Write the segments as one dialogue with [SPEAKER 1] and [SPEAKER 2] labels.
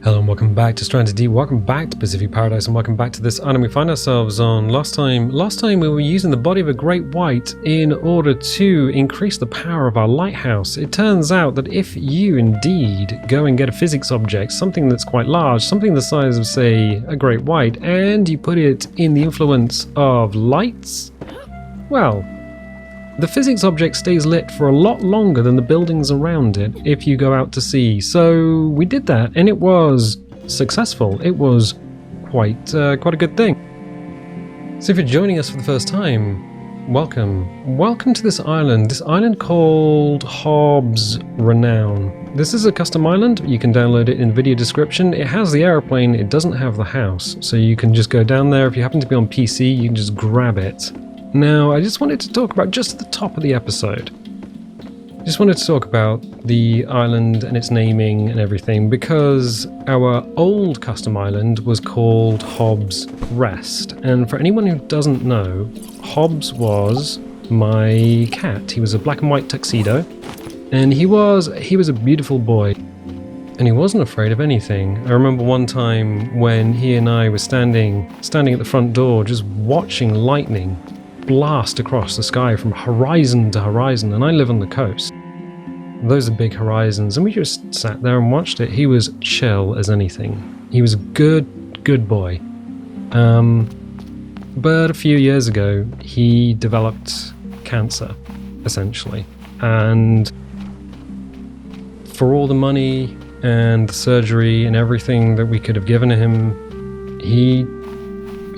[SPEAKER 1] Hello and welcome back to Stranded Deep, welcome back to Pacific Paradise, and welcome back to this island we find ourselves on. Last time we were using the body of a great white in order to increase the power of our lighthouse. It turns out that if you indeed go and get a physics object, something that's quite large, something the size of, say, a great white, and you put it in the influence of lights, well, the physics object stays lit for a lot longer than the buildings around it if you go out to sea. So we did that, and it was successful. It was quite a good thing. So if you're joining us for the first time, welcome. Welcome to this island called Hobbs Renown. This is a custom island. You can download it in the video description. It has the aeroplane, it doesn't have the house. So you can just go down there. If you happen to be on PC, you can just grab it. Now, I just wanted to talk about, just at the top of the episode, just wanted to talk about the island and its naming and everything, because our old custom island was called Hobbs Rest. And for anyone who doesn't know, Hobbs was my cat. He was a black and white tuxedo, and he was a beautiful boy. And he wasn't afraid of anything. I remember one time when he and I were standing at the front door, just watching lightning blast across the sky from horizon to horizon, and I live on the coast. Those are big horizons, and we just sat there and watched it. He was chill as anything. He was a good boy. But a few years ago, he developed cancer, essentially. And for all the money and the surgery and everything that we could have given to him, he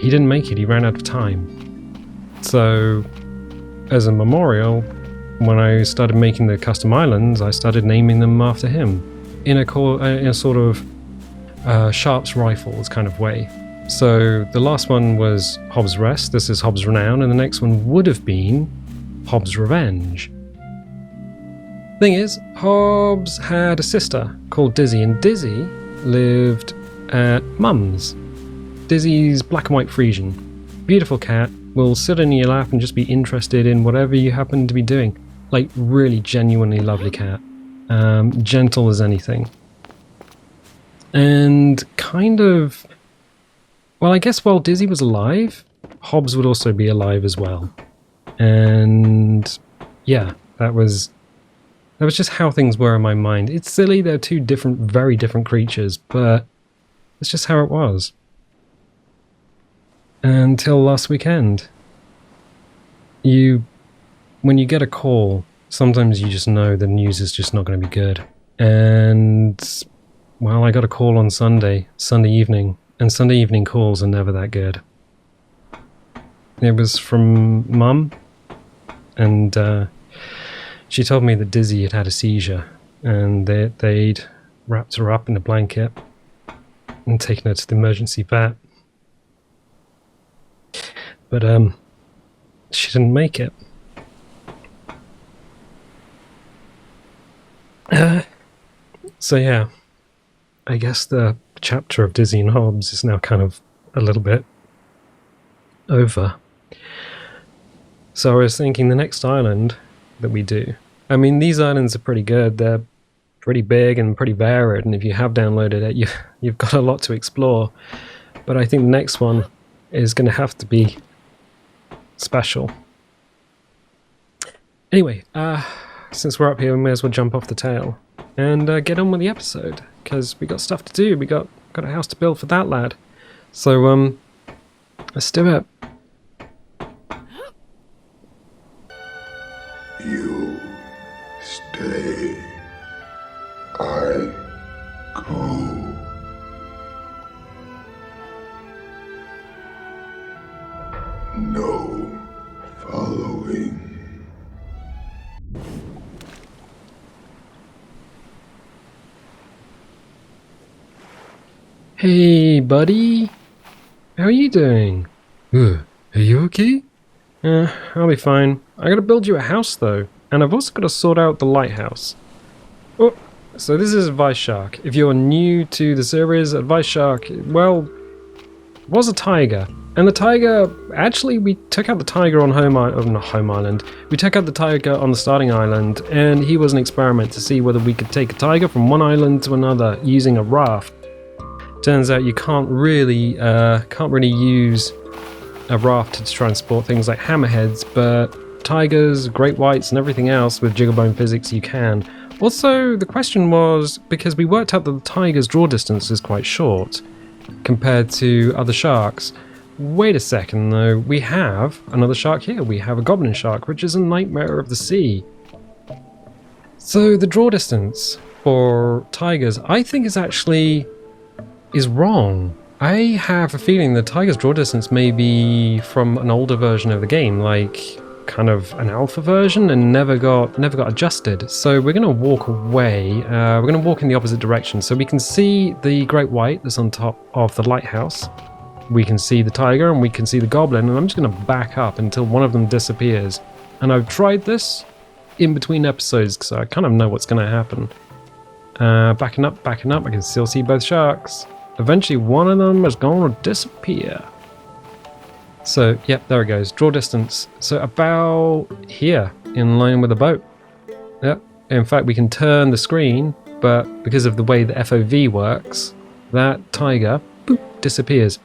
[SPEAKER 1] didn't make it. He ran out of time. So, as a memorial, when I started making the custom islands, I started naming them after him in a sort of Sharp's Rifles kind of way. So the last one was Hobbs Rest, this is Hobbs Renown, and the next one would have been Hobbs Revenge. Thing is, Hobbs had a sister called Dizzy, and Dizzy lived at Mum's. Dizzy's black and white Frisian. Beautiful cat. Will sit in your lap and just be interested in whatever you happen to be doing. Like, really genuinely lovely cat. Gentle as anything. And kind of... Well, I guess while Dizzy was alive, Hobbs would also be alive as well. And... yeah, that was just how things were in my mind. It's silly, they're two very different creatures, but it's just how it was. Until last weekend. When you get a call, sometimes you just know the news is just not going to be good. And, well, I got a call on Sunday evening, and Sunday evening calls are never that good. It was from Mum, and she told me that Dizzy had a seizure, and they'd wrapped her up in a blanket and taken her to the emergency vet. But, she didn't make it. So yeah, I guess the chapter of Dizzy and Hobbs is now kind of a little bit over. So I was thinking the next island that we do, I mean, these islands are pretty good. They're pretty big and pretty varied, and if you have downloaded it, you've got a lot to explore. But I think the next one is going to have to be special. Anyway, since we're up here, we may as well jump off the tail and get on with the episode, because we got stuff to do. We got a house to build for that lad. So let's do it.
[SPEAKER 2] You stay, I go. No following.
[SPEAKER 1] Hey, buddy. How are you doing? Are you okay? I'll be fine. I gotta build you a house, though. And I've also gotta sort out the lighthouse. Oh, so this is Advice Shark. If you're new to the series, Advice Shark, well, was a tiger. And the tiger, actually, we took out the tiger on not home island. We took out the tiger on the starting island, and he was an experiment to see whether we could take a tiger from one island to another using a raft. Turns out you can't really use a raft to transport things like hammerheads, but tigers, great whites, and everything else with jigglebone physics you can. Also, the question was, because we worked out that the tiger's draw distance is quite short compared to other sharks. Wait a second though, we have another shark here. We have a goblin shark, which is a nightmare of the sea. So the draw distance for tigers, I think is wrong. I have a feeling the tiger's draw distance may be from an older version of the game, like kind of an alpha version, and never got adjusted. So we're going to walk away. We're going to walk in the opposite direction, so we can see the great white that's on top of the lighthouse. We can see the tiger and we can see the goblin, and I'm just going to back up until one of them disappears. And I've tried this in between episodes because I kind of know what's going to happen. Backing up, I can still see both sharks. Eventually one of them is going to disappear. So, yep, there it goes. Draw distance. So about here, in line with the boat. Yep. In fact, we can turn the screen, but because of the way the FOV works, that tiger, boop, disappears.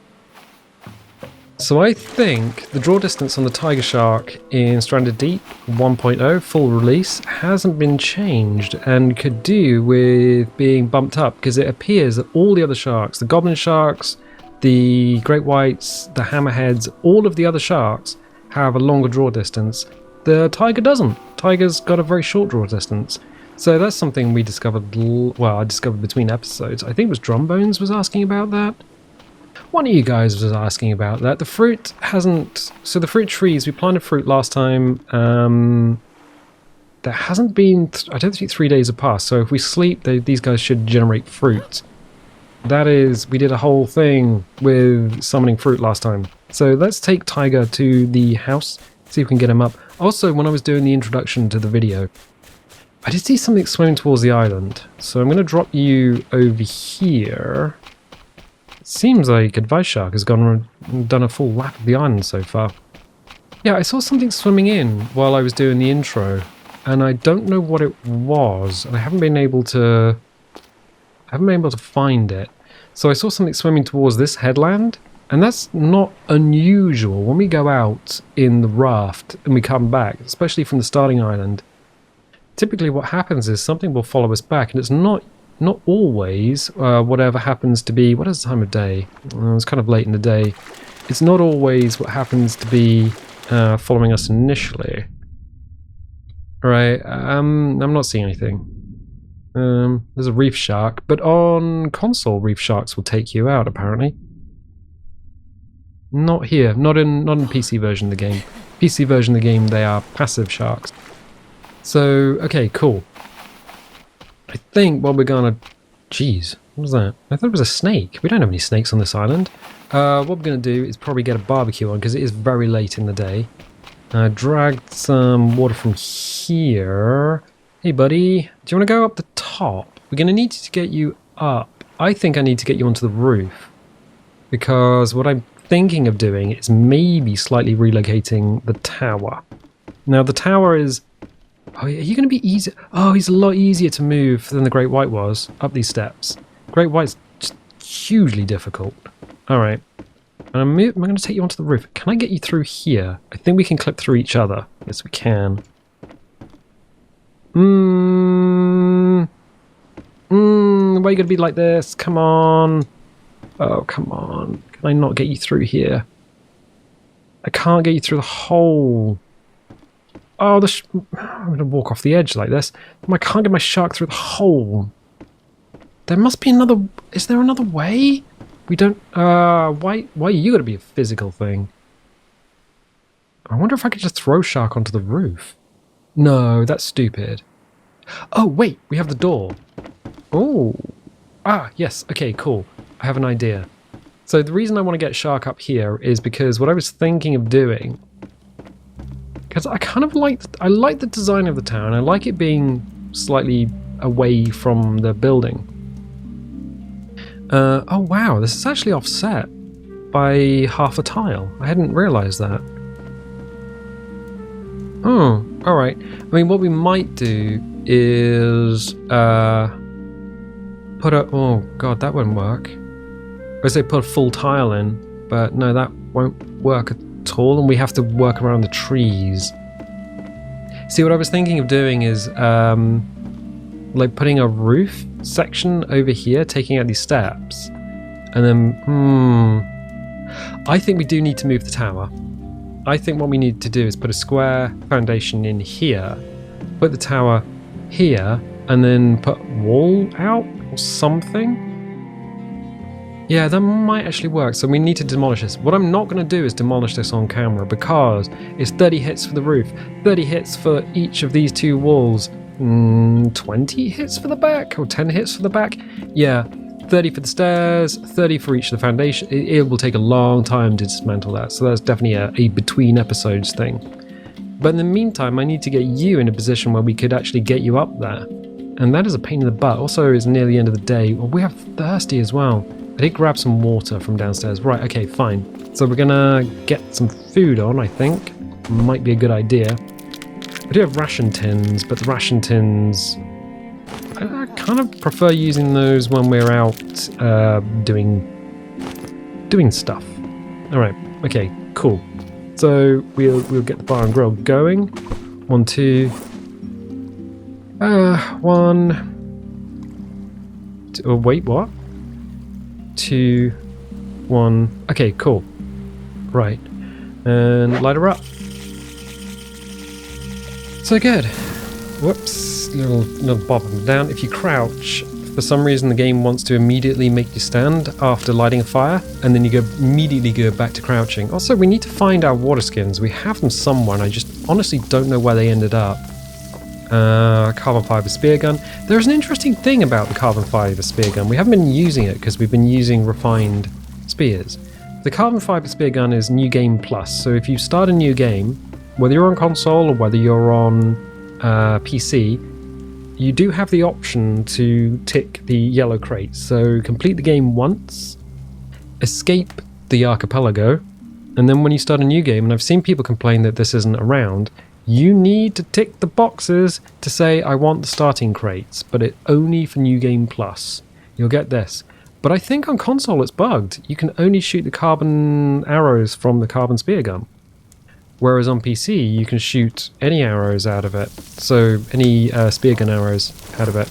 [SPEAKER 1] So I think the draw distance on the tiger shark in Stranded Deep 1.0 full release hasn't been changed and could do with being bumped up, because it appears that all the other sharks, the goblin sharks, the great whites, the hammerheads, all of the other sharks have a longer draw distance. The tiger doesn't. Tiger's got a very short draw distance. So that's something we discovered, I discovered between episodes. I think it was Drumbones was asking about that. One of you guys was asking about that. The fruit hasn't... So the fruit trees, we planted fruit last time. There hasn't been... I don't think 3 days have passed. So if we sleep, these guys should generate fruit. That is, we did a whole thing with summoning fruit last time. So let's take Tiger to the house, see if we can get him up. Also, when I was doing the introduction to the video, I did see something swimming towards the island. So I'm going to drop you over here. It seems like Advice Shark has done a full lap of the island so far. Yeah, I saw something swimming in while I was doing the intro, and I don't know what it was. I haven't been able to find it. So I saw something swimming towards this headland, and that's not unusual. When we go out in the raft and we come back, especially from the starting island, typically what happens is something will follow us back, and it's not always whatever happens to be... What is the time of day? It's kind of late in the day. It's not always what happens to be following us initially. Alright, I'm not seeing anything. There's a reef shark, but on console, reef sharks will take you out, apparently. Not here, not in PC version of the game. PC version of the game, they are passive sharks. So, okay, cool. I think what we're gonna... Jeez, what was that? I thought it was a snake. We don't have any snakes on this island. What we're gonna do is probably get a barbecue on, because it is very late in the day. I dragged some water from here. Hey buddy, do you want to go up the top? We're going to need to get you up. I think I need to get you onto the roof, because what I'm thinking of doing is maybe slightly relocating the tower. Now the tower is... Oh, are you going to be easy? Oh, he's a lot easier to move than the Great White was up these steps. Great White's just hugely difficult. Alright. I'm going to take you onto the roof. Can I get you through here? I think we can clip through each other. Yes, we can. Why are you gonna be like this? Come on. Oh, come on. Can I not get you through here? I can't get you through the hole. Oh, I'm gonna walk off the edge like this. I can't get my shark through the hole. There must be another... Is there another way? We don't... why are you gonna be a physical thing? I wonder if I could just throw shark onto the roof. No, that's stupid. Oh, wait, we have the door. Oh. Ah, yes, okay, cool. I have an idea. So the reason I want to get shark up here is because what I was thinking of doing... Because I kind of like the design of the tower, and I like it being slightly away from the building. Oh wow, this is actually offset by half a tile. I hadn't realised that. Oh, alright. I mean, what we might do is put a... Oh god, that won't work. I say put a full tile in, but no, that won't work at all, and we have to work around the trees. See, what I was thinking of doing is like putting a roof section over here, taking out these steps, and then I think we do need to move the tower. I think what we need to do is put a square foundation in here, put the tower here, and then put wall out or something. Yeah, that might actually work. So we need to demolish this. What I'm not going to do is demolish this on camera because it's 30 hits for the roof, 30 hits for each of these two walls, 20 hits for the back or 10 hits for the back. Yeah, 30 for the stairs, 30 for each of the foundation. It will take a long time to dismantle that. So that's definitely a between episodes thing. But in the meantime, I need to get you in a position where we could actually get you up there. And that is a pain in the butt. Also, it's near the end of the day. Well, we have thirsty as well. I did grab some water from downstairs. Right, okay, fine. So we're gonna get some food on, I think. Might be a good idea. We do have ration tins, but the ration tins... I kind of prefer using those when we're out doing stuff. Alright, okay, cool. So we'll get the bar and grill going. 1, 2... 1... 2, oh, wait, what? 2, 1. Okay, cool. Right. And light her up. So good. Whoops. Little bob them down. If you crouch, for some reason the game wants to immediately make you stand after lighting a fire, and then you immediately go back to crouching. Also, we need to find our water skins. We have them somewhere, and I just honestly don't know where they ended up. Carbon fiber spear gun. There's an interesting thing about the carbon fiber spear gun. We haven't been using it because we've been using refined spears. The carbon fiber spear gun is New Game Plus. So if you start a new game, whether you're on console or whether you're on PC, you do have the option to tick the yellow crates. So complete the game once, escape the archipelago, and then when you start a new game, and I've seen people complain that this isn't around, you need to tick the boxes to say, I want the starting crates, but it only for New Game Plus. You'll get this. But I think on console it's bugged. You can only shoot the carbon arrows from the carbon spear gun. Whereas on PC, you can shoot any arrows out of it. So any spear gun arrows out of it.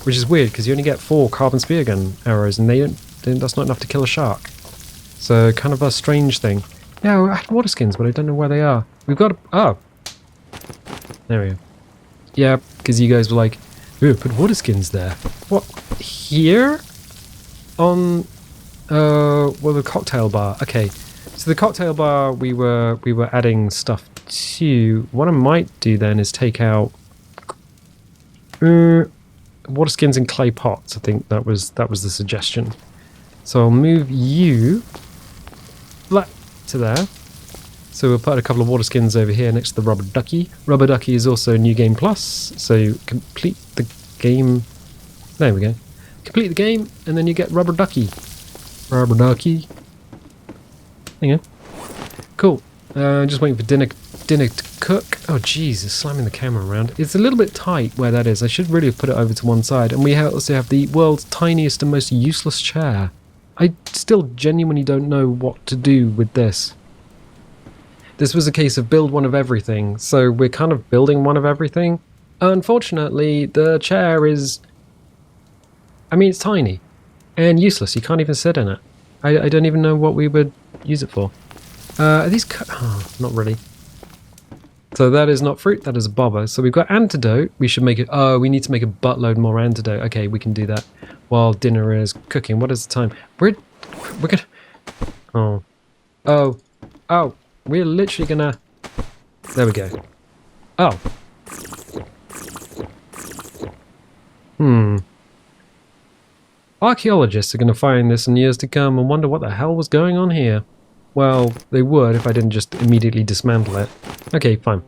[SPEAKER 1] Which is weird, because you only get 4 carbon spear gun arrows, and that's not enough to kill a shark. So kind of a strange thing. Yeah, I had water skins, but I don't know where they are. We've got... Oh. There we go. Yeah, because you guys were like, ooh, put water skins there. What? Here? On... well, the cocktail bar. Okay. So the cocktail bar we were adding stuff to. What I might do then is take out water skins and clay pots. I think that was the suggestion. So I'll move you flat to there. So we'll put a couple of water skins over here next to the rubber ducky. Rubber ducky is also New Game Plus. So complete the game. There we go. Complete the game, and then you get rubber ducky. Rubber ducky. There you go. Cool. Just waiting for dinner to cook. Oh, jeez, it's slamming the camera around. It's a little bit tight where that is. I should really have put it over to one side. And we also have the world's tiniest and most useless chair. I still genuinely don't know what to do with this. This was a case of build one of everything, so we're kind of building one of everything. Unfortunately, the chair is... I mean, it's tiny and useless. You can't even sit in it. I don't even know what we would use it for. Are these... Oh, not really. So that is not fruit, that is a bobber. So we've got antidote. We should make it... Oh, we need to make a buttload more antidote. Okay, we can do that while dinner is cooking. What is the time? We're gonna... Oh. Oh. Oh. We're literally gonna... There we go. Oh. Archaeologists are going to find this in years to come and wonder what the hell was going on here. Well, they would if I didn't just immediately dismantle it. Okay, fine.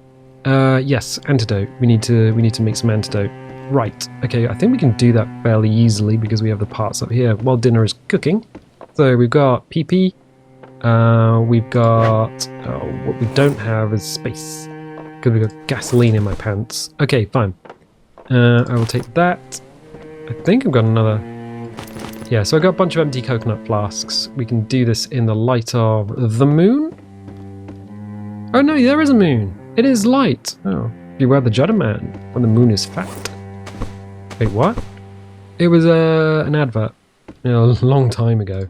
[SPEAKER 1] Yes, antidote. We need to make some antidote. Right. Okay, I think we can do that fairly easily because we have the parts up here while dinner is cooking. So we've got PP. We've got... Oh, what we don't have is space. Because we've got gasoline in my pants. Okay, fine. I will take that. I think I've got another... Yeah, so I got a bunch of empty coconut flasks. We can do this in the light of the moon. Oh no, there is a moon. It is light. Oh, beware the Judder Man when the moon is fat. Wait, what? It was an advert, a long time ago.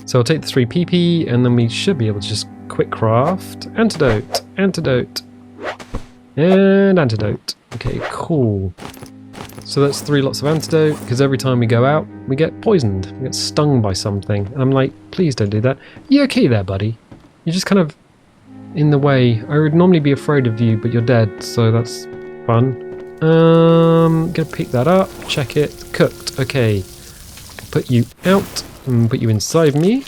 [SPEAKER 1] So I'll take the 3 PP, and then we should be able to just quick craft antidote, antidote, and antidote. Okay, cool. So that's 3 lots of antidote, because every time we go out, we get poisoned. We get stung by something. And I'm like, please don't do that. You okay there, buddy? You're just kind of in the way. I would normally be afraid of you, but you're dead, so that's fun. Gonna pick that up, check it, cooked. Okay, put you out and put you inside me.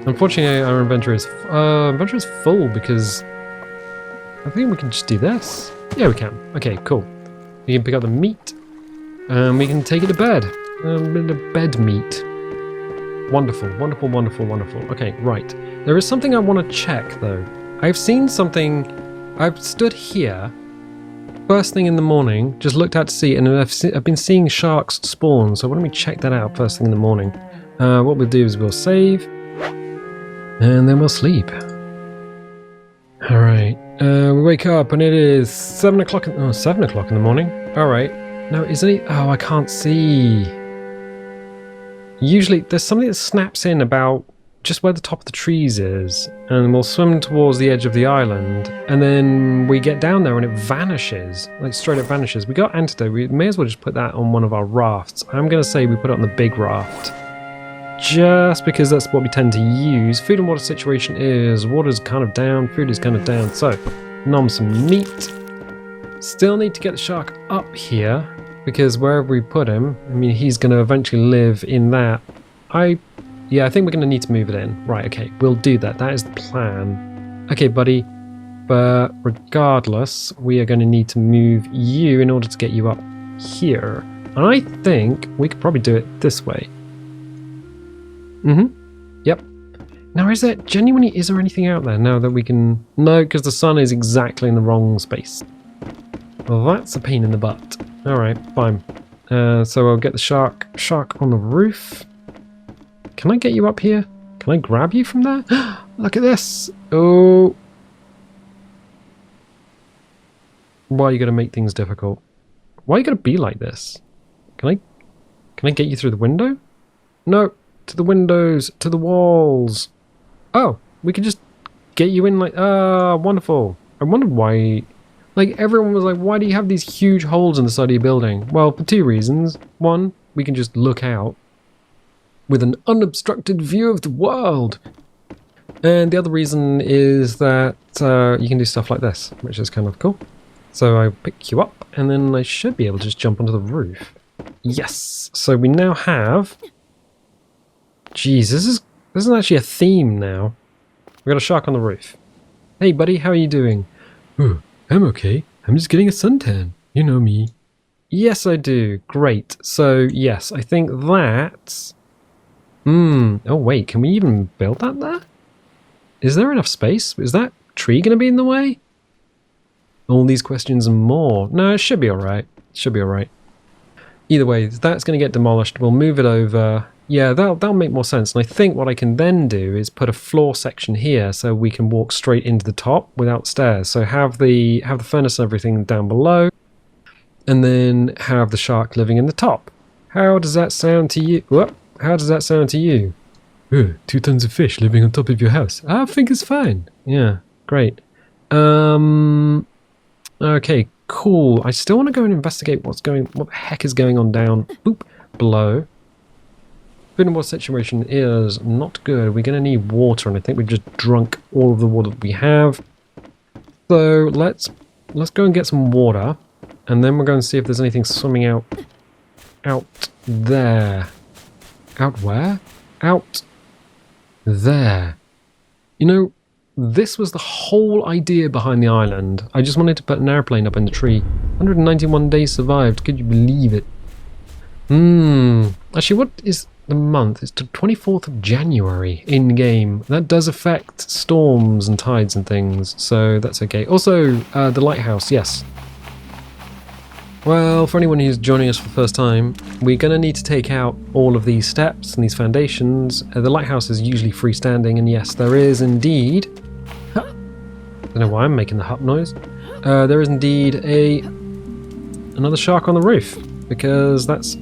[SPEAKER 1] Unfortunately, our inventory is full because I think we can just do this. Yeah, we can. Okay, cool. We can pick up the meat and we can take it to bed. The bed meat. Wonderful, wonderful, wonderful, wonderful. Okay, right. There is something I want to check though. I've seen something. I've stood here first thing in the morning, just looked out to sea, and I've been seeing sharks spawn. So why don't we check that out first thing in the morning? What we'll do is we'll save, and then we'll sleep. All right. We wake up and it is 7 o'clock. 7 o'clock in the morning. All right. Now, is any? Oh, I can't see. Usually, there's something that snaps in about just where the top of the trees is, and we'll swim towards the edge of the island, and then we get down there and it vanishes, like straight up vanishes. We got antidote. We may as well just put that on one of our rafts. I'm gonna say we put it on the big raft, just because that's what we tend to use. Food and water situation is water's kind of down, food is kind of down. So, nom some meat. Still need to get the shark up here because wherever we put him, I mean, he's gonna eventually live in that. Yeah, I think we're going to need to move it in. Right, okay, we'll do that. That is the plan. Okay, buddy. But regardless, we are going to need to move you in order to get you up here. I think we could probably do it this way. Yep. Now, is there anything out there now that we can... No, because the sun is exactly in the wrong space. Well, that's a pain in the butt. All right, fine. So I'll get the shark on the roof. Can I get you up here? Can I grab you from there? Look at this! Oh! Why are you going to make things difficult? Why are you going to be like this? Can I get you through the window? No! To the windows! To the walls! Oh! We can just get you in like... Ah, wonderful! I wondered why... Like, everyone was like, why do you have these huge holes in the side of your building? Well, for 2 reasons. One, we can just look out with an unobstructed view of the world. And the other reason is that you can do stuff like this, which is kind of cool. So I pick you up, and then I should be able to just jump onto the roof. Yes! So we now have... Jeez, this is actually a theme now. We've got a shark on the roof. Hey buddy, how are you doing?
[SPEAKER 3] Oh, I'm okay. I'm just getting a suntan. You know me.
[SPEAKER 1] Yes, I do. Great. So, yes, I think that's... Oh wait, can we even build that there? Is there enough space? Is that tree going to be in the way? All these questions and more. No, it should be alright. It should be alright. Either way, that's going to get demolished. We'll move it over. Yeah, that'll make more sense. And I think what I can then do is put a floor section here so we can walk straight into the top without stairs. So have the furnace and everything down below, and then have the shark living in the top. How does that sound to you? Whoop. How does that sound to you?
[SPEAKER 3] 2 tons of fish living on top of your house. I think it's fine.
[SPEAKER 1] Yeah, great. Okay, cool. I still want to go and investigate what the heck is going on down below. Food and water situation is not good. We're going to need water, and I think we've just drunk all of the water that we have. So let's go and get some water, and then we're going to see if there's anything swimming out there. Out where? Out there. You know, this was the whole idea behind the island. I just wanted to put an airplane up in the tree. 191 days survived. Could you believe it? Actually, what is the month? It's the 24th of January in-game. That does affect storms and tides and things, so that's okay. Also, the lighthouse, yes. Well, for anyone who's joining us for the first time, we're going to need to take out all of these steps and these foundations. The lighthouse is usually freestanding, and yes, there is indeed... I don't know why I'm making the hup noise. There is indeed another shark on the roof, because that's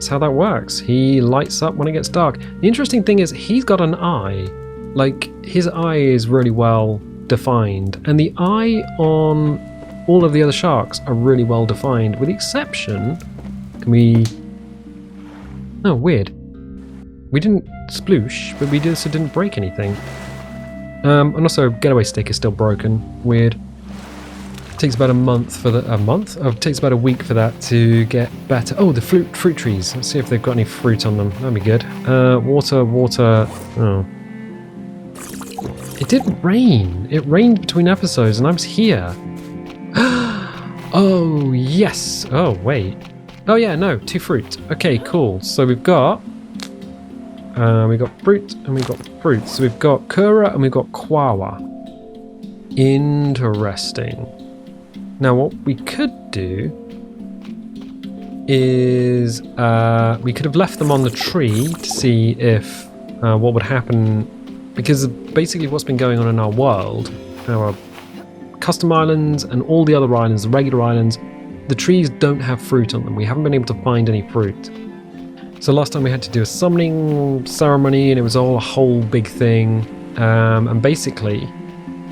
[SPEAKER 1] how that works. He lights up when it gets dark. The interesting thing is he's got an eye. Like, his eye is really well defined, and the eye on all of the other sharks are really well defined, with the exception... Can we... Oh, weird. We didn't sploosh, but we also didn't break anything. And also, getaway stick is still broken. Weird. It takes about a month for the... A month? Oh, it takes about a week for that to get better. Oh, the fruit trees. Let's see if they've got any fruit on them. That'd be good. Water... Oh. It didn't rain. It rained between episodes, and I was here. Oh, yes. Oh, wait. Oh, yeah, no. 2 fruit. Okay, cool. So we've got fruit and we've got fruit. So we've got Kura and we've got Kwawa. Interesting. Now, what we could do is we could have left them on the tree to see if what would happen, because basically what's been going on in our world, our custom islands and all the other islands, the regular islands, the trees don't have fruit on them. We haven't been able to find any fruit. So last time we had to do a summoning ceremony, and it was all a whole big thing. And basically,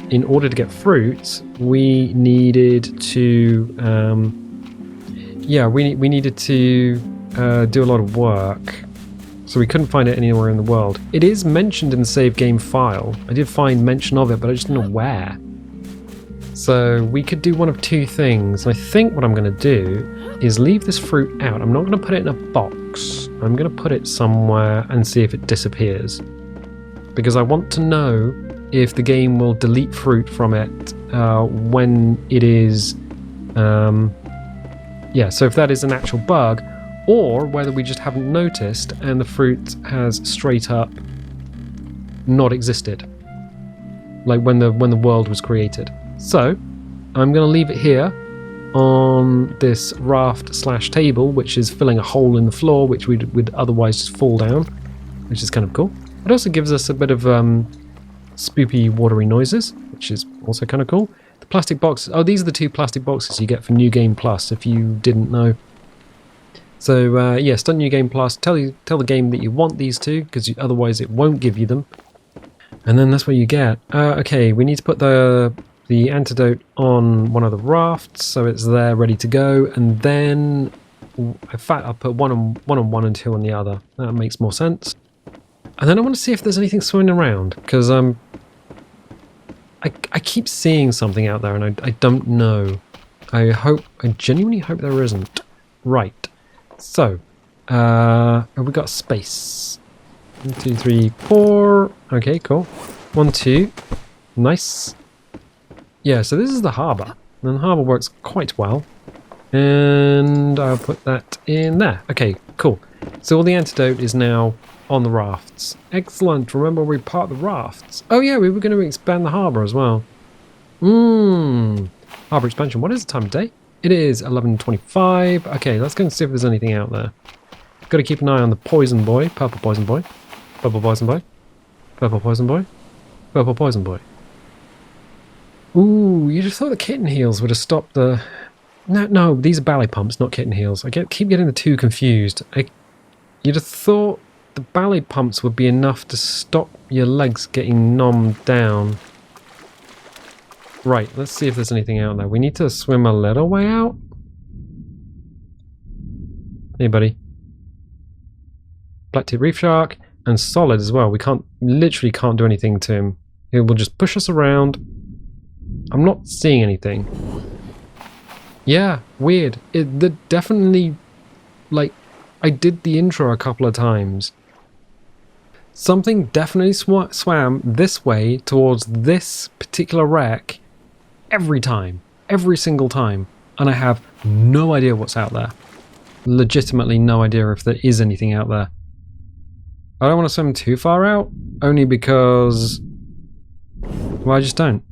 [SPEAKER 1] in order to get fruit, we needed to, we needed to do a lot of work. So we couldn't find it anywhere in the world. It is mentioned in the save game file. I did find mention of it, but I just don't know where. So we could do one of 2 things. I think what I'm going to do is leave this fruit out. I'm not going to put it in a box. I'm going to put it somewhere and see if it disappears. Because I want to know if the game will delete fruit from it when it is... so if that is an actual bug, or whether we just haven't noticed and the fruit has straight up not existed. Like when the world was created. So, I'm going to leave it here on this raft/table, which is filling a hole in the floor, which would otherwise just fall down, which is kind of cool. It also gives us a bit of spoopy, watery noises, which is also kind of cool. The plastic boxes. Oh, these are the 2 plastic boxes you get for New Game Plus, if you didn't know. So, start New Game Plus. Tell the game that you want these 2, because otherwise it won't give you them. And then that's what you get. Okay, we need to put the antidote on one of the rafts, so it's there ready to go, and then in fact I'll put one on one and 2 on the other. That makes more sense. And then I want to see if there's anything swimming around, because I keep seeing something out there and I don't know. I genuinely hope there isn't. Right, so have we got space? 1, 2, 3, 4. Okay, cool. 1, 2. Nice. Yeah, so this is the harbour, and the harbour works quite well, and I'll put that in there. Okay, cool. So all the antidote is now on the rafts. Excellent. Remember, we part the rafts. Oh yeah, we were going to expand the harbour as well. Harbour expansion. What is the time of day? It is 11:25. Okay, let's go and see if there's anything out there. Got to keep an eye on the poison boy, purple poison boy, purple poison boy, purple poison boy, purple poison boy. Ooh, you'd have thought the kitten heels would have stopped the... No, these are ballet pumps, not kitten heels. I keep getting the 2 confused. You'd have thought the ballet pumps would be enough to stop your legs getting nommed down. Right, let's see if there's anything out there. We need to swim a little way out. Hey, buddy. Black tip reef shark, and solid as well. We literally can't do anything to him. It will just push us around. I'm not seeing anything. Yeah, weird. It definitely, like, I did the intro a couple of times. Something definitely swam this way towards this particular wreck every time. Every single time. And I have no idea what's out there. Legitimately no idea if there is anything out there. I don't want to swim too far out, only because... well, I just don't.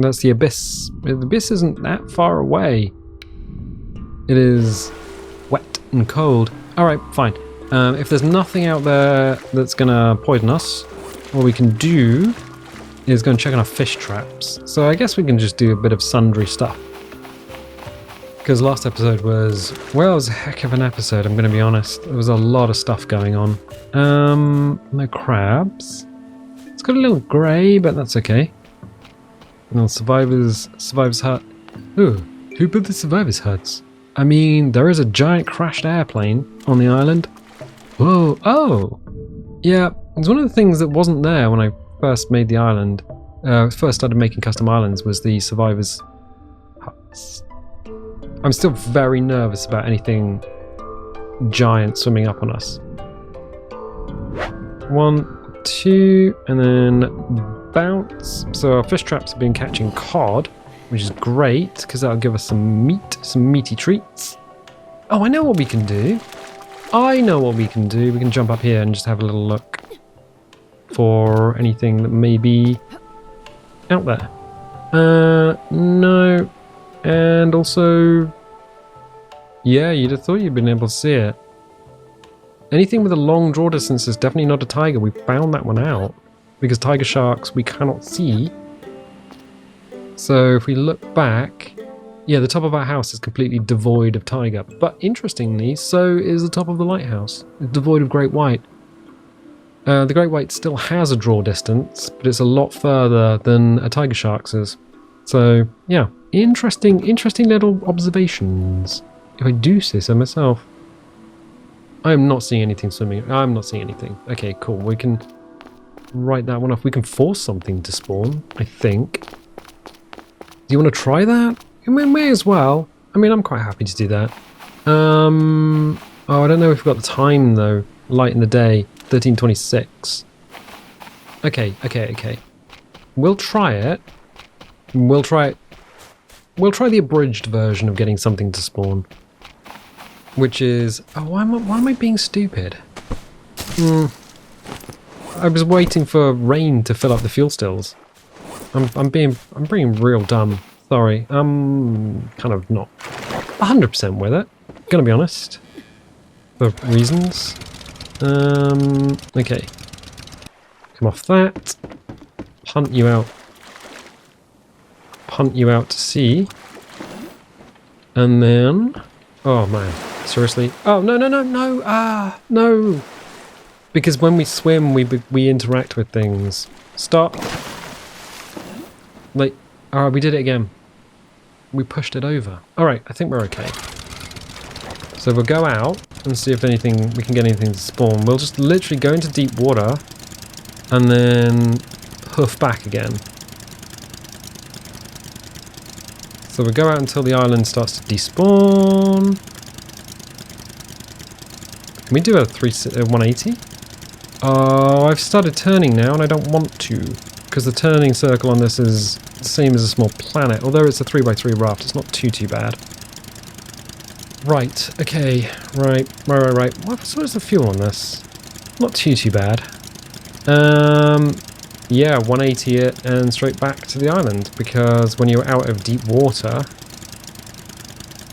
[SPEAKER 1] That's the abyss. The abyss isn't that far away. It is wet and cold. Alright, fine. If there's nothing out there that's gonna poison us, what we can do is go and check on our fish traps. So I guess we can just do a bit of sundry stuff. Because last episode was, well, it was a heck of an episode, I'm gonna be honest. There was a lot of stuff going on. No crabs. It's got a little grey, but that's okay. No survivor's hut. Ooh, who built the survivor's huts? I mean, there is a giant crashed airplane on the island. Whoa, oh! Yeah, it's one of the things that wasn't there when I first made the island. First started making custom islands was the survivors' huts. I'm still very nervous about anything giant swimming up on us. 1, 2, and then bounce. So our fish traps have been catching cod, which is great because that'll give us some meat, some meaty treats. Oh, I know what we can do. We can jump up here and just have a little look for anything that may be out there. No. And also, yeah, you'd have thought you'd been able to see it. Anything with a long draw distance is definitely not a tiger. We found that one out because tiger sharks we cannot see. So if we look back, yeah, the top of our house is completely devoid of tiger. But interestingly, so is the top of the lighthouse. It's devoid of great white. The great white still has a draw distance, but it's a lot further than a tiger shark's is. So yeah, interesting little observations. If I do say so myself. I am not seeing anything swimming. I'm not seeing anything. Okay, cool. We can write that one off. We can force something to spawn, I think. Do you want to try that? We may as well. I mean, I'm quite happy to do that. Oh, I don't know if we've got the time though. Light in the day, 13:26. Okay. We'll try it. We'll try the abridged version of getting something to spawn. Which is... Oh, why am I being stupid? I was waiting for rain to fill up the fuel stills. I'm being real dumb. Sorry. I'm kind of not 100% with it. Gonna be honest. For reasons. Okay. Come off that. Punt you out. Punt you out to sea. And then... Oh man. Seriously? Oh, no. No. Because when we swim, we interact with things. Stop. Like, alright, we did it again. We pushed it over. Alright, I think we're okay. So we'll go out and see if we can get anything to spawn. We'll just literally go into deep water and then hoof back again. So we'll go out until the island starts to despawn. Can we do a 180? Oh, I've started turning now and I don't want to. Because the turning circle on this is the same as a small planet. Although it's a 3x3 raft, it's not too bad. Right, okay. Right. What's the fuel on this? Not too bad. Yeah, 180 it and straight back to the island. Because when you're out of deep water...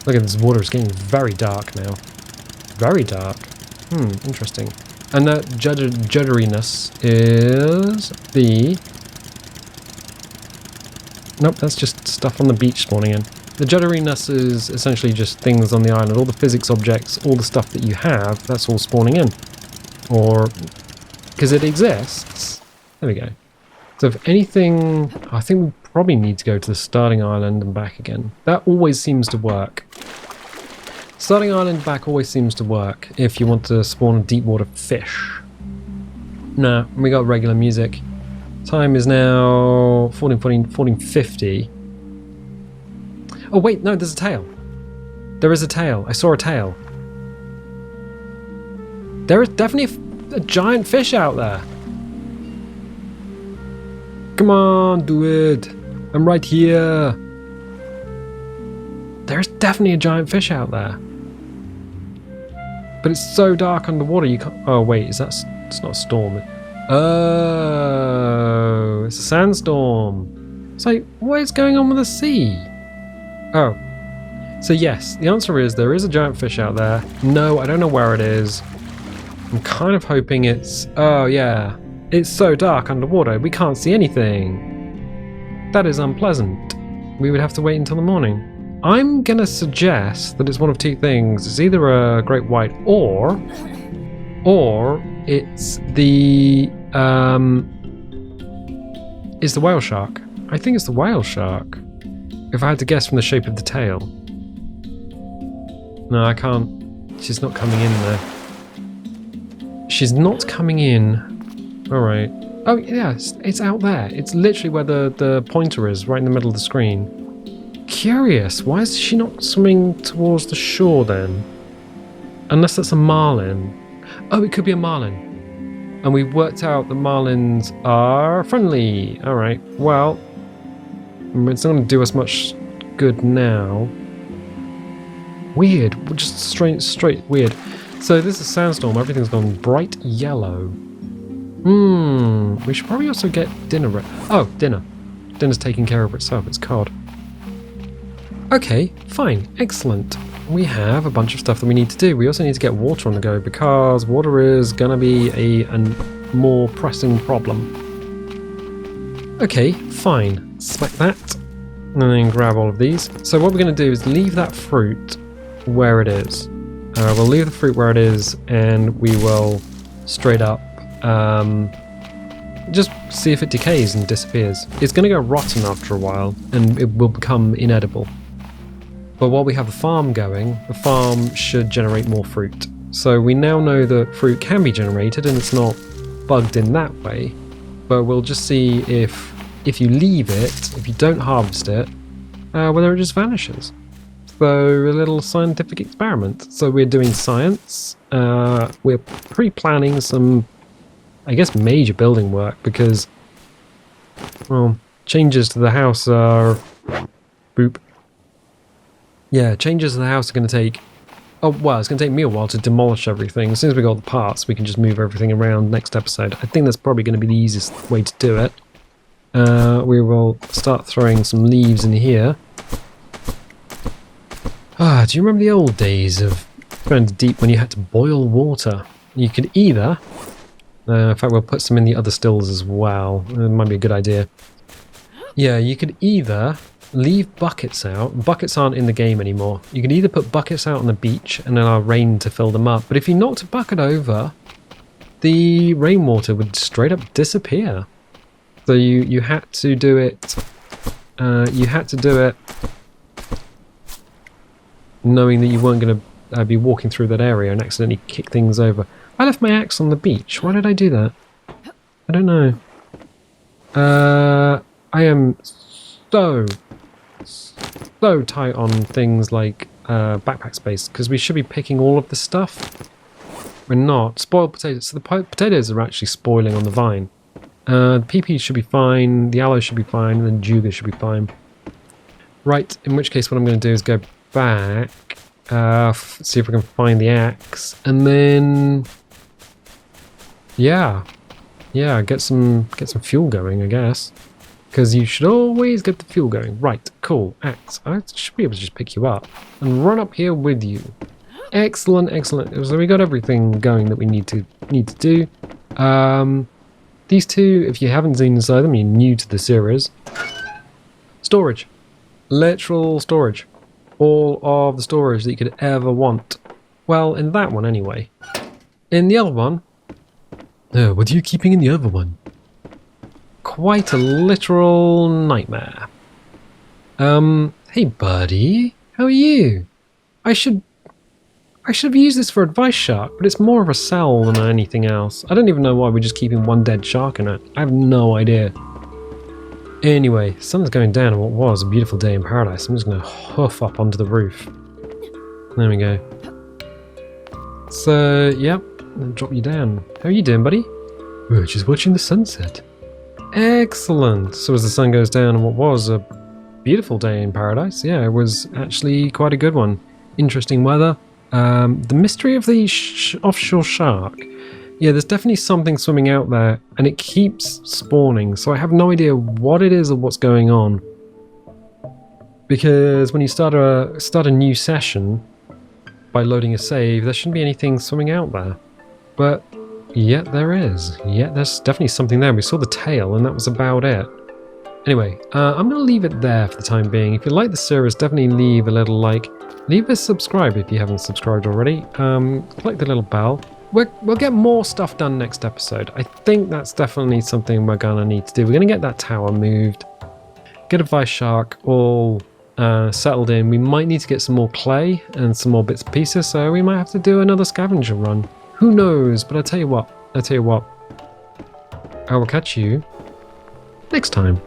[SPEAKER 1] Look at this water, it's getting very dark now. Very dark. Interesting. And that judderiness is the... Nope, that's just stuff on the beach spawning in. The judderiness is essentially just things on the island. All the physics objects, all the stuff that you have, that's all spawning in. Or... Because it exists. There we go. So if anything... I think we probably need to go to the starting island and back again. That always seems to work. Starting island back always seems to work if you want to spawn a deep water fish. Nah, we got regular music. Time is now 14:50. Oh wait, no, there's a tail. There is a tail. I saw a tail. There is definitely a giant fish out there. Come on, do it. I'm right here. There's definitely a giant fish out there. But it's so dark underwater you can't... Oh wait, it's not a storm. Oh, it's a sandstorm. It's like, what is going on with the sea? Oh. So yes, the answer is there is a giant fish out there. No, I don't know where it is. I'm kind of hoping it's... Oh yeah, it's so dark underwater, we can't see anything. That is unpleasant. We would have to wait until the morning. I'm gonna suggest that it's one of two things. It's either a great white or it's the whale shark. I think it's the whale shark. If I had to guess from the shape of the tail. No, I can't. She's not coming in there. She's not coming in. Alright. Oh, yeah, it's out there. It's literally where the pointer is, right in the middle of the screen. Curious, why is she not swimming towards the shore then? Unless that's a marlin. Oh, it could be a marlin. And we've worked out that marlins are friendly. Alright, well, it's not going to do us much good now. Weird, just straight weird. So this is a sandstorm, everything's gone bright yellow. We should probably also get dinner. Oh, dinner. Dinner's taking care of itself, it's cod. Okay, fine, excellent. We have a bunch of stuff that we need to do. We also need to get water on the go because water is gonna be a more pressing problem. Okay, fine. Smack that. And then grab all of these. So what we're gonna do is leave that fruit where it is. We'll leave the fruit where it is and we will straight up just see if it decays and disappears. It's gonna go rotten after a while and it will become inedible. But while we have the farm going, the farm should generate more fruit. So we now know that fruit can be generated and it's not bugged in that way. But we'll just see if you leave it, if you don't harvest it, whether it just vanishes. So a little scientific experiment. So we're doing science. We're pre-planning some, I guess, major building work because, well, changes to the house are... Boop. Yeah, changes to the house are going to take... Oh, well, it's going to take me a while to demolish everything. As soon as we got the parts, we can just move everything around next episode. I think that's probably going to be the easiest way to do it. We will start throwing some leaves in here. Do you remember the old days of going deep when you had to boil water? You could either... in fact, we'll put some in the other stills as well. It might be a good idea. Yeah, you could either... leave buckets out. Buckets aren't in the game anymore. You can either put buckets out on the beach and allow rain to fill them up, but if you knocked a bucket over, the rainwater would straight up disappear. So you had to do it. You had to do it knowing that you weren't going to be walking through that area and accidentally kick things over. I left my axe on the beach. Why did I do that? I don't know. I am so tight on things like backpack space because we should be picking all of the stuff. We're not. Spoiled potatoes. So the potatoes are actually spoiling on the vine. The PP should be fine, the aloe should be fine, and then Juga should be fine. Right, in which case what I'm going to do is go back, see if we can find the axe, and then... Yeah, get some fuel going, I guess. Because you should always get the fuel going. Right, cool, axe. I should be able to just pick you up and run up here with you. Excellent, excellent. So we got everything going that we need to do. These two, if you haven't seen inside them, you're new to the series. Storage. Literal storage. All of the storage that you could ever want. Well, in that one anyway. In the other one...
[SPEAKER 3] What are you keeping in the other one?
[SPEAKER 1] Quite a literal nightmare. Hey buddy, how are you? I should have used this for Advice Shark, but it's more of a cell than anything else. I don't even know why we're just keeping one dead shark in it. I have no idea. Anyway, sun's going down on what was a beautiful day in paradise. I'm just going to hoof up onto the roof. There we go. So, yep, I'll drop you down. How are you doing, buddy?
[SPEAKER 3] We're just watching the sunset.
[SPEAKER 1] Excellent. So as the sun goes down on what was a beautiful day in paradise, yeah, it was actually quite a good one. Interesting weather. The mystery of the offshore shark. Yeah, there's definitely something swimming out there, and it keeps spawning, so I have no idea what it is or what's going on. Because when you start a new session by loading a save, there shouldn't be anything swimming out there. But yet there is. Yet there's definitely something there. We saw the tail and that was about it. Anyway, I'm going to leave it there for the time being. If you like the series, definitely leave a little like. Leave a subscribe if you haven't subscribed already. Click the little bell. We'll get more stuff done next episode. I think that's definitely something we're going to need to do. We're going to get that tower moved. Get a vice shark all settled in. We might need to get some more clay and some more bits and pieces. So we might have to do another scavenger run. Who knows? But I tell you what. I will catch you next time.